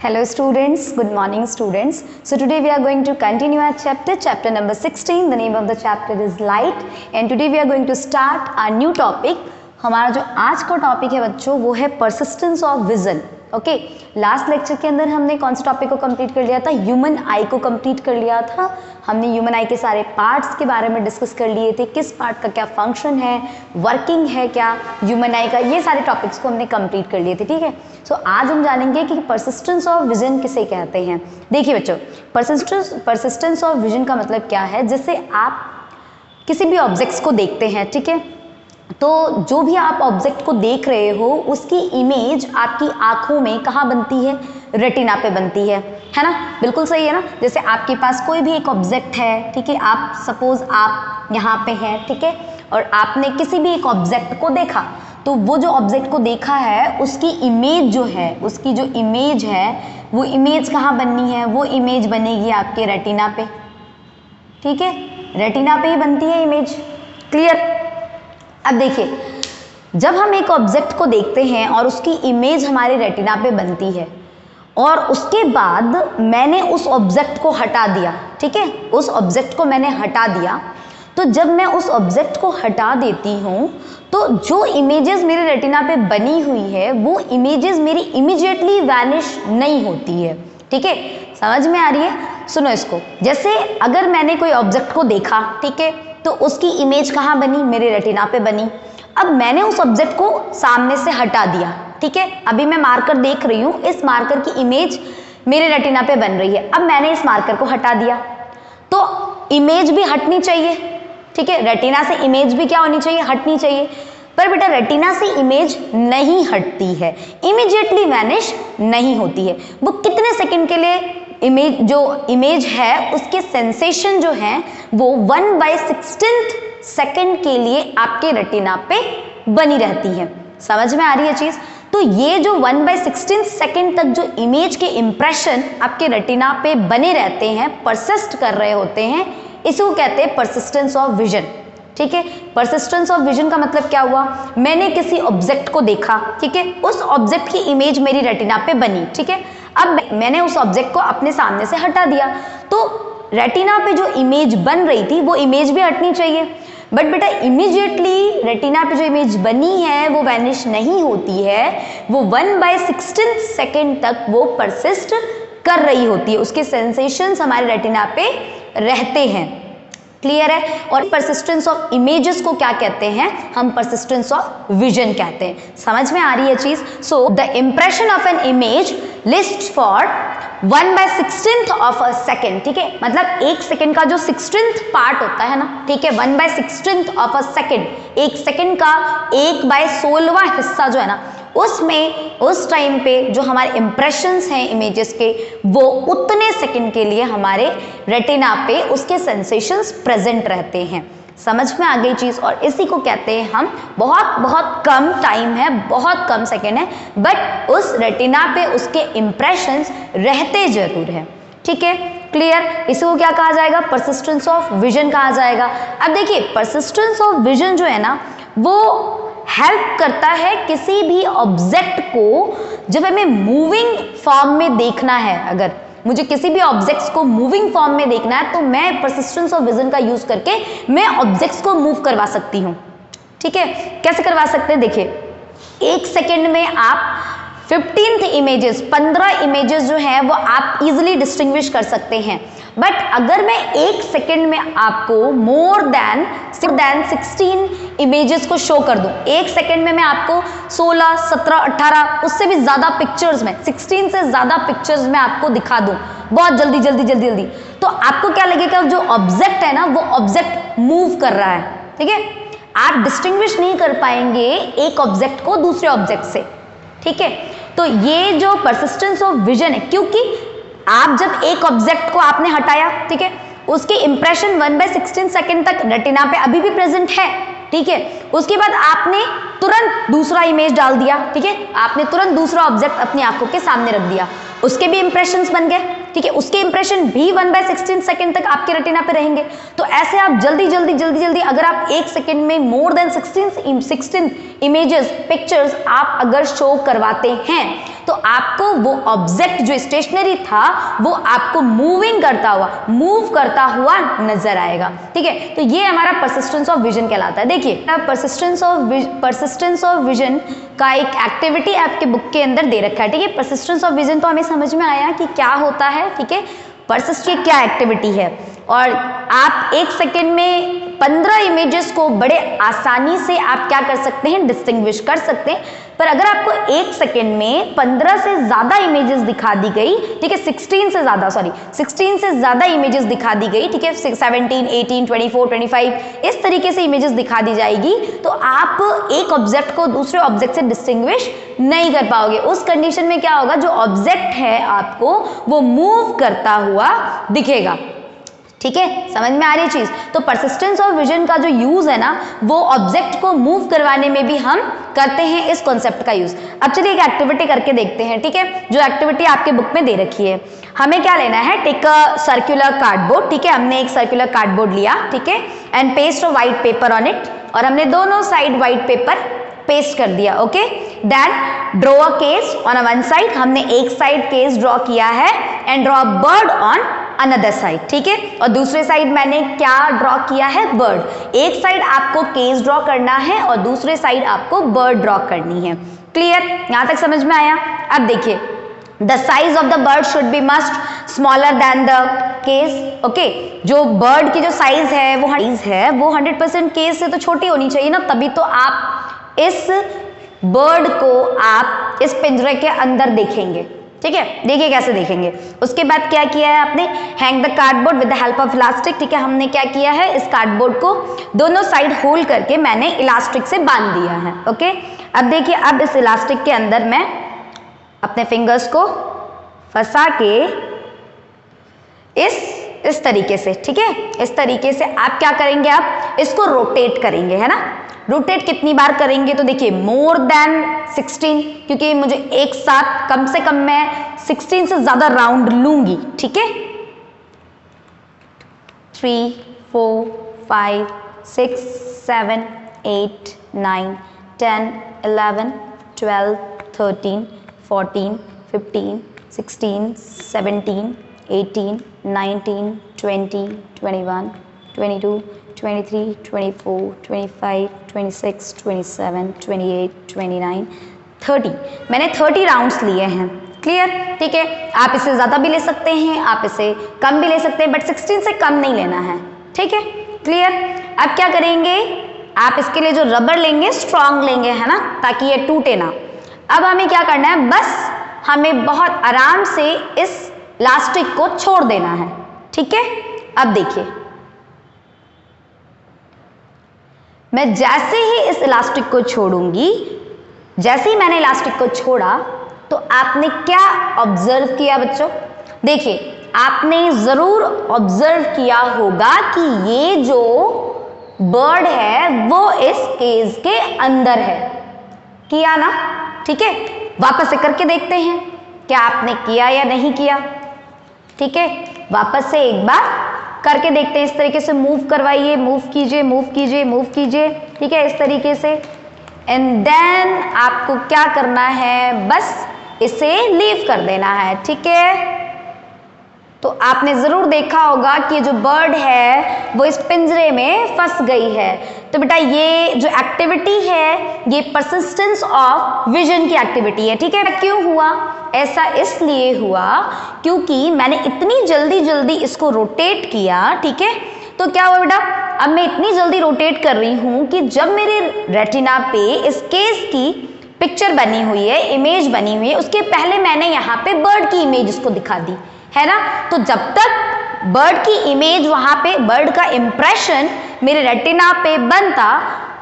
Hello students, good morning students. So today we are going to continue our chapter number 16. The name of the chapter is light and today we are going to start our new topic. हमारा जो आज का topic है बच्चों वो है persistence of vision. Okay last lecture के अंदर हमने कौन से टॉपिक को कंप्लीट कर लिया था? ह्यूमन आई को कंप्लीट कर लिया था। हमने ह्यूमन आई के सारे पार्ट्स के बारे में डिस्कस कर लिए थे, किस पार्ट का क्या फंक्शन है, वर्किंग है क्या ह्यूमन आई का, ये सारे टॉपिक्स को हमने कंप्लीट कर लिए थे। ठीक है, सो आज हम जानेंगे कि परसिस्टेंस ऑफ विजन किसे कहते हैं। देखिए बच्चों, परसिस्टेंस ऑफ विजन का मतलब क्या है? जैसे आप किसी भी ऑब्जेक्ट्स को देखते हैं, ठीक है, तो जो भी आप ऑब्जेक्ट को देख रहे हो उसकी इमेज आपकी आंखों में कहाँ बनती है? रेटिना पे बनती है ना? बिल्कुल सही है ना। जैसे आपके पास कोई भी एक ऑब्जेक्ट है, ठीक है, आप सपोज आप यहाँ पे हैं, ठीक है, और आपने किसी भी एक ऑब्जेक्ट को देखा, तो वो जो ऑब्जेक्ट को देखा है उसकी इमेज जो है, उसकी जो इमेज है वो इमेज कहाँ बननी है? वो इमेज बनेगी आपके रेटिना पे, ठीक है, रेटिना पे ही बनती है इमेज। क्लियर? अब देखिए, जब हम एक ऑब्जेक्ट को देखते हैं और उसकी इमेज हमारे रेटिना पे बनती है और उसके बाद मैंने उस ऑब्जेक्ट को हटा दिया, ठीक है, उस ऑब्जेक्ट को मैंने हटा दिया, तो जब मैं उस ऑब्जेक्ट को हटा देती हूँ तो जो इमेजेस मेरे रेटिना पे बनी हुई है वो इमेजेस मेरी इमीडिएटली वैनिश नहीं होती है। ठीक है, समझ में आ रही है? सुनो इसको। जैसे अगर मैंने कोई ऑब्जेक्ट को देखा, ठीक है, तो उसकी इमेज कहाँ बनी? मेरे रेटिना पे बनी। अब मैंने उस ऑब्जेक्ट को सामने से हटा दिया, ठीक है, अभी मैं मार्कर देख रही हूँ, इस मार्कर की इमेज मेरे रेटिना पे बन रही है। अब मैंने इस मार्कर को हटा दिया तो इमेज भी हटनी चाहिए, ठीक है, रेटिना से इमेज भी क्या होनी चाहिए? हटनी चाहिए। पर बेटा रेटिना से इमेज नहीं हटती है, इमीडिएटली वैनिश नहीं होती है। वो कितने सेकंड के लिए इमेज है उसके सेंसेशन जो है वो 1/16 सेकंड के लिए आपके रेटिना पे बनी रहती है। समझ में आ रही है चीज? तो ये जो 1/16 सेकंड तक जो इमेज के इंप्रेशन आपके रेटिना पे बने रहते हैं, परसिस्ट कर रहे होते हैं, इसको कहते हैं परसिस्टेंस ऑफ विजन। ठीक है, परसिस्टेंस ऑफ विजन का मतलब क्या हुआ? मैंने किसी ऑब्जेक्ट को देखा, ठीक है, उस ऑब्जेक्ट की इमेज मेरी रेटिना पे बनी, ठीक है, अब मैंने उस ऑब्जेक्ट को अपने सामने से हटा दिया तो रेटिना पे जो इमेज बन रही थी वो इमेज भी हटनी चाहिए। बट बेटा इमीडिएटली रेटिना पे जो इमेज बनी है वो वैनिश नहीं होती है, वो 1/16 सेकेंड तक वो परसिस्ट कर रही होती है, उसके सेंसेशंस हमारे रेटिना पे रहते हैं। क्लियर है? और परसिस्टेंस ऑफ इमेजेस को क्या कहते हैं? हम परसिस्टेंस ऑफ विजन कहते हैं। समझ में आ रही है चीज? So the impression of an image list for 1/16 of a second, ठीक है, मतलब एक सेकेंड का जो 16th पार्ट होता है ना, ठीक है, 1/16 ऑफ अ सेकेंड, एक सेकेंड का 1/16वां हिस्सा जो है ना, उसमें उस टाइम पे जो हमारे इंप्रेशंस हैं इमेजेस के वो उतने सेकंड के लिए हमारे रेटिना पे उसके सेंसेशंस प्रेजेंट रहते हैं। समझ में आ गई चीज? और इसी को कहते हैं हम, बहुत बहुत कम टाइम है, बहुत कम सेकंड है, बट उस रेटिना पे उसके इंप्रेशंस रहते जरूर है। ठीक है, क्लियर? इसी को क्या कहा जाएगा? परसिस्टेंस ऑफ विजन कहा जाएगा। अब देखिए, परसिस्टेंस ऑफ विजन जो है ना वो हेल्प करता है किसी भी ऑब्जेक्ट को, जब हमें मूविंग फॉर्म में देखना है, अगर मुझे किसी भी ऑब्जेक्ट्स को मूविंग फॉर्म में देखना है तो मैं परसिस्टेंस ऑफ विजन का यूज करके मैं ऑब्जेक्ट्स को मूव करवा सकती हूँ। ठीक है, कैसे करवा सकते हैं? देखिए, एक सेकेंड में आप 15 इमेजेस जो है वो आप इजिली डिस्टिंग्विश कर सकते हैं। बट अगर मैं एक सेकेंड में आपको मोर देन 16 इमेजेस को शो कर दूं, एक सेकेंड में मैं आपको 16, 17, 18 उससे भी ज्यादा पिक्चर्स में, 16 से ज्यादा पिक्चर्स में आपको दिखा दूं बहुत जल्दी जल्दी जल्दी जल्दी, तो आपको क्या लगेगा? जो ऑब्जेक्ट है ना वो ऑब्जेक्ट मूव कर रहा है। ठीक है, आप डिस्टिंग्विश नहीं कर पाएंगे एक ऑब्जेक्ट को दूसरे ऑब्जेक्ट से। ठीक है, तो ये जो परसिस्टेंस ऑफ विजन है, क्योंकि आप जब एक ऑब्जेक्ट को आपने हटाया, ठीक है, उसके इंप्रेशन 1/16 सेकेंड तक रेटिना पे अभी भी प्रेजेंट है। ठीक है, उसके बाद आपने तुरंत दूसरा इमेज डाल दिया, ठीक है, आपने तुरंत दूसरा ऑब्जेक्ट अपनी आंखों के सामने रख दिया, उसके भी इंप्रेशंस बन गए। ठीक है, उसके इंप्रेशन भी 1/16 सेकेंड तक आपके रेटिना पे रहेंगे। तो ऐसे आप जल्दी जल्दी जल्दी जल्दी अगर आप एक सेकेंड में मोर देन 16 इमेजेस, पिक्चर्स आप अगर शो करवाते हैं तो आपको वो ऑब्जेक्ट जो स्टेशनरी था वो आपको मूविंग करता हुआ, मूव करता हुआ नजर आएगा। ठीक है, तो ये हमारा परसिस्टेंस ऑफ विजन कहलाता है। देखिए परसिस्टेंस ऑफ विजन का एक एक्टिविटी आपके बुक के अंदर दे रखा है। ठीक है, परसिस्टेंस ऑफ विजन तो हमें समझ में आया कि क्या होता है। ठीक है, परसिस्ट की क्या एक्टिविटी है, और आप 1 सेकेंड में 15 इमेजेस को बड़े आसानी से आप क्या कर सकते हैं, डिस्टिंग्विश कर सकते हैं। पर अगर आपको 1 सेकेंड में 15 से ज्यादा इमेजेस दिखा दी गई, ठीक है, 16 से ज्यादा इमेजेस दिखा दी गई, ठीक है, 17, 18, 24, 25 इस तरीके से इमेजेस दिखा दी जाएगी, तो आप एक ऑब्जेक्ट को दूसरे ऑब्जेक्ट से डिस्टिंग्विश नहीं कर पाओगे। उस कंडीशन में क्या होगा, जो ऑब्जेक्ट है आपको वो मूव करता हुआ दिखेगा। ठीक है, समझ में आ रही चीज। तो परसिस्टेंस ऑफ विजन का जो यूज है ना, वो ऑब्जेक्ट को मूव करवाने में भी हम करते हैं इस कॉन्सेप्ट का यूज। अब चलिए एक एक्टिविटी करके देखते हैं। ठीक है, जो एक्टिविटी आपके बुक में दे रखी है, हमें क्या लेना है, टेक अ सर्कुलर कार्डबोर्ड। ठीक है, हमने एक सर्कुलर कार्डबोर्ड लिया, ठीक है, and paste a white paper on it, और हमने दोनों साइड व्हाइट पेपर पेस्ट कर दिया। Okay, then draw a case on a one side, हमने एक साइड केस ड्रॉ किया है, and draw a bird on another side. ठीक है, और दूसरे साइड मैंने क्या ड्रॉ किया है, बर्ड। एक साइड आपको केस ड्रॉ करना है और दूसरे साइड आपको बर्ड ड्रॉ करनी है। क्लियर, यहां तक समझ में आया। अब देखिए, the size of the bird should be must smaller than the case. Okay, जो बर्ड की जो साइज है वो 100% केस से तो छोटी होनी चाहिए ना, तभी तो आप इस बर्ड को आप इस पिंजरे के अंदर देखेंगे। ठीक है, देखिए कैसे देखेंगे। उसके बाद क्या किया है आपने, hang the cardboard with the help of elastic. ठीक है, हमने क्या किया है, इस कार्डबोर्ड को दोनों साइड होल्ड करके मैंने इलास्टिक से बांध दिया है। ओके, अब देखिए, अब इस इलास्टिक के अंदर मैं अपने फिंगर्स को फंसा के इस तरीके से, ठीक है, इस तरीके से आप क्या करेंगे, आप इसको रोटेट करेंगे, है ना। रोटेट कितनी बार करेंगे, तो देखिए मोर देन 16, क्योंकि मुझे एक साथ कम से कम मैं 16 से ज्यादा राउंड लूंगी। ठीक है, 3, 4, 5, 6, 7, 8, 9, 10, 11, 12, 13, 14, 15, 16, 17, 18, 19, 20, 21, 22, 23, 24, 25, 26, 27, 28, 29, 30। मैंने 30 राउंड्स लिए हैं। क्लियर, ठीक है, आप इसे ज्यादा भी ले सकते हैं, आप इसे कम भी ले सकते हैं, बट 16 से कम नहीं लेना है। ठीक है, क्लियर। अब क्या करेंगे, आप इसके लिए जो रबर लेंगे स्ट्रॉन्ग लेंगे, है ना, ताकि ये टूटे ना। अब हमें क्या करना है, बस हमें बहुत आराम से इस इलास्टिक को छोड़ देना है। ठीक है, अब देखिए, मैं जैसे ही इस इलास्टिक को छोड़ूंगी, जैसे ही मैंने इलास्टिक को छोड़ा, तो आपने क्या ऑब्जर्व किया बच्चों, देखिए आपने जरूर ऑब्जर्व किया होगा कि ये जो बर्ड है वो इस केज के अंदर है। किया ना, ठीक है, वापस से करके देखते हैं क्या आपने किया या नहीं किया। ठीक है, वापस से एक बार करके देखते हैं, इस तरीके से मूव करवाइए, मूव कीजिए, मूव कीजिए, मूव कीजिए। ठीक है, इस तरीके से, एंड देन आपको क्या करना है, बस इसे लीव कर देना है। ठीक है, तो आपने जरूर देखा होगा कि जो बर्ड है वो इस पिंजरे में फंस गई है। तो बेटा ये जो एक्टिविटी है ये परसिस्टेंस ऑफ विजन की एक्टिविटी है। ठीक है, क्यों हुआ ऐसा, इसलिए हुआ क्योंकि मैंने इतनी जल्दी जल्दी इसको रोटेट किया। ठीक है, तो क्या हुआ बेटा, अब मैं इतनी जल्दी रोटेट कर रही हूं कि जब मेरे रेटिना पे इस केस की पिक्चर बनी हुई है, इमेज बनी हुई है, उसके पहले मैंने यहाँ पे बर्ड की इमेज उसको दिखा दी, है ना। तो जब तक बर्ड की इमेज वहां पे, बर्ड का इंप्रेशन मेरे रेटिना पे बनता,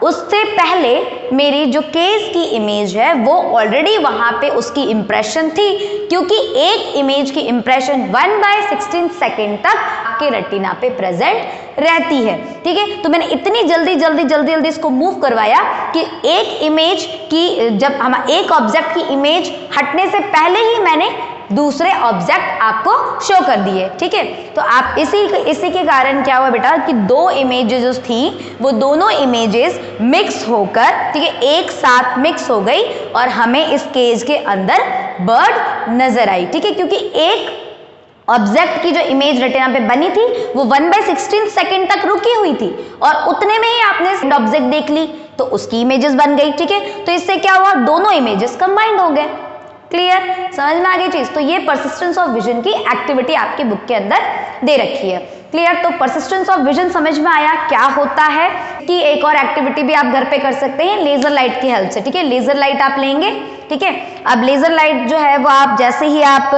उससे पहले मेरी जो केस की इमेज है वो ऑलरेडी वहां पे उसकी इंप्रेशन थी, क्योंकि एक इमेज की इंप्रेशन 1/16 सेकेंड तक आपके रेटिना पे प्रेजेंट रहती है। ठीक है, तो मैंने इतनी जल्दी इसको मूव करवाया कि एक इमेज की, जब हम एक ऑब्जेक्ट की इमेज हटने से पहले ही मैंने दूसरे ऑब्जेक्ट आपको शो कर दिए। ठीक है, तो आप इसी के कारण क्या हुआ बेटा कि दो इमेजेस थी, वो दोनों इमेजेस मिक्स होकर, ठीक है, एक साथ मिक्स हो गई और हमें इस केज के अंदर बर्ड नजर आई, ठीक है, क्योंकि एक ऑब्जेक्ट की जो इमेज रेटिना पे बनी थी वो 1/16 सेकेंड तक रुकी हुई थी और उतने में ही आपने ऑब्जेक्ट देख ली तो उसकी इमेजेस बन गई, ठीक है। तो इससे क्या हुआ, दोनों इमेजेस कंबाइंड हो गए। क्लियर, समझ में आ गई चीज। तो ये परसिस्टेंस ऑफ विजन की एक्टिविटी आपकी बुक के अंदर दे रखी है। क्लियर, तो परसिस्टेंस ऑफ विजन समझ में आया क्या होता है। कि एक और एक्टिविटी भी आप घर पे कर सकते हैं लेजर लाइट की हेल्प से, ठीक है। लेजर लाइट आप लेंगे, ठीक है। अब लेजर लाइट जो है वो आप जैसे ही आप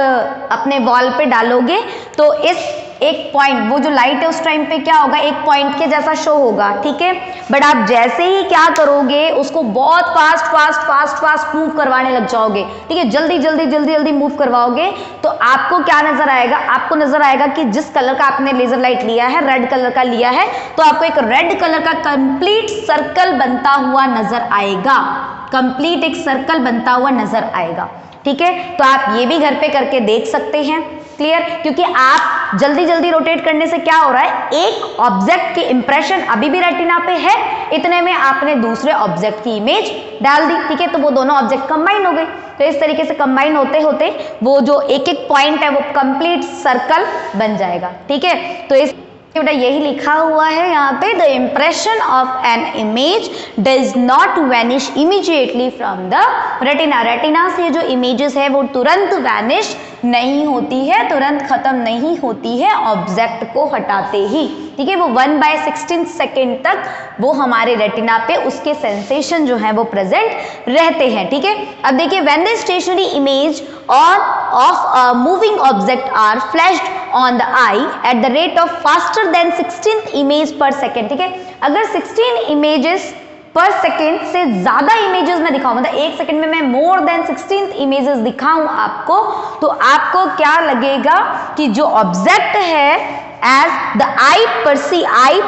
अपने वॉल पे डालोगे तो इस एक पॉइंट, वो जो लाइट है उस टाइम पे क्या होगा, एक पॉइंट के जैसा शो होगा, ठीक है। बट आप जैसे ही क्या करोगे, उसको बहुत fast fast fast fast move करवाने लग जाओगे, ठीक है, जल्दी जल्दी जल्दी जल्दी मूव करवाओगे तो आपको क्या नजर आएगा, आपको नजर आएगा कि जिस कलर का आपने लेजर लाइट लिया है, रेड कलर का लिया है, तो आपको एक रेड कलर का कंप्लीट सर्कल बनता हुआ नजर आएगा, कंप्लीट एक सर्कल बनता हुआ नजर आएगा, ठीक है। तो आप ये भी घर पे करके देख सकते हैं। क्लियर, क्योंकि आप जल्दी जल्दी रोटेट करने से क्या हो रहा है, एक ऑब्जेक्ट की इंप्रेशन अभी भी रेटिना पे है, इतने में आपने दूसरे ऑब्जेक्ट की इमेज डाल दी, ठीक है, तो वो दोनों ऑब्जेक्ट कंबाइन हो गए। तो इस तरीके से कंबाइन होते होते वो जो एक एक पॉइंट है वो कंप्लीट सर्कल बन जाएगा, ठीक है। तो इस बेटा यही लिखा हुआ है यहाँ पे, the impression of an image does not vanish immediately from the retina. Retina से जो इमेजेस है वो तुरंत वैनिश नहीं होती है, तुरंत खत्म नहीं होती है ऑब्जेक्ट को हटाते ही, ठीक है। वो 1/16 सेकेंड तक वो हमारे रेटिना पे उसके सेंसेशन जो है वो प्रेजेंट रहते हैं, ठीक है। अब देखिए, when the stationary image of a moving object are flashed on the eye at the rate of faster than 16 image per second, ठीक है। अगर 16 इमेजेस पर सेकेंड से ज्यादा इमेजेस में दिखाऊं, मतलब एक सेकेंड में मैं मोर देन 16 इमेजेस दिखाऊं आपको, तो आपको क्या लगेगा कि जो ऑब्जेक्ट है, as the eye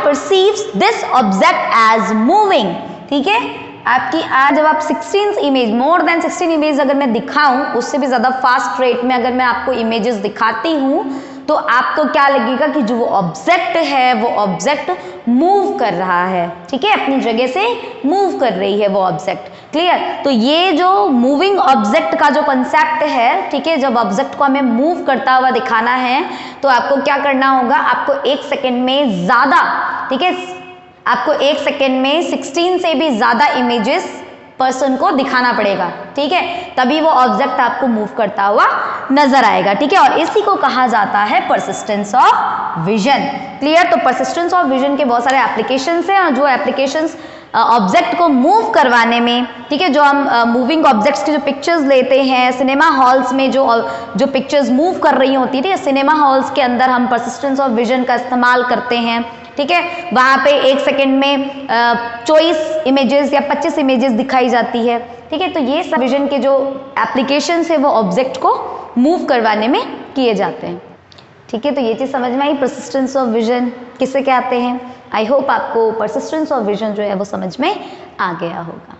perceives this object as moving, ठीक है। आपकी आज जब आप 16 इमेज, मोर देन 16 इमेज अगर मैं दिखाऊं, उससे भी ज्यादा फास्ट रेट में अगर मैं आपको इमेजेस दिखाती हूं, तो आपको क्या लगेगा कि जो वो ऑब्जेक्ट है वो ऑब्जेक्ट मूव कर रहा है, ठीक है, अपनी जगह से मूव कर रही है वो ऑब्जेक्ट। क्लियर, तो ये जो मूविंग ऑब्जेक्ट का जो कंसेप्ट है, ठीक है, जब ऑब्जेक्ट को हमें मूव करता हुआ दिखाना है तो आपको क्या करना होगा, आपको एक सेकेंड में ज्यादा, ठीक है, आपको एक सेकेंड में 16 से भी ज्यादा इमेजेस पर्सन को दिखाना पड़ेगा, ठीक है, तभी वो ऑब्जेक्ट आपको मूव करता हुआ नजर आएगा, ठीक है। और इसी को कहा जाता है परसिस्टेंस ऑफ विजन। क्लियर, तो परसिस्टेंस ऑफ विजन के बहुत सारे एप्लीकेशंस हैं, और जो एप्लीकेशंस ऑब्जेक्ट को मूव करवाने में, ठीक है, जो हम मूविंग ऑब्जेक्ट्स की जो पिक्चर्स लेते हैं सिनेमा हॉल्स में, जो पिक्चर्स मूव कर रही होती है, सिनेमा हॉल्स के अंदर हम परसिस्टेंस ऑफ विजन का इस्तेमाल करते हैं, ठीक है। वहां पे एक सेकेंड में 24 इमेजेस या 25 इमेजेस दिखाई जाती है, ठीक है। तो ये सब विजन के जो एप्लीकेशंस है वो ऑब्जेक्ट को मूव करवाने में किए जाते हैं, ठीक है। तो ये चीज समझ में आई, परसिस्टेंस ऑफ विजन किसे कहते हैं। आई होप आपको परसिस्टेंस ऑफ विजन जो है वो समझ में आ गया होगा।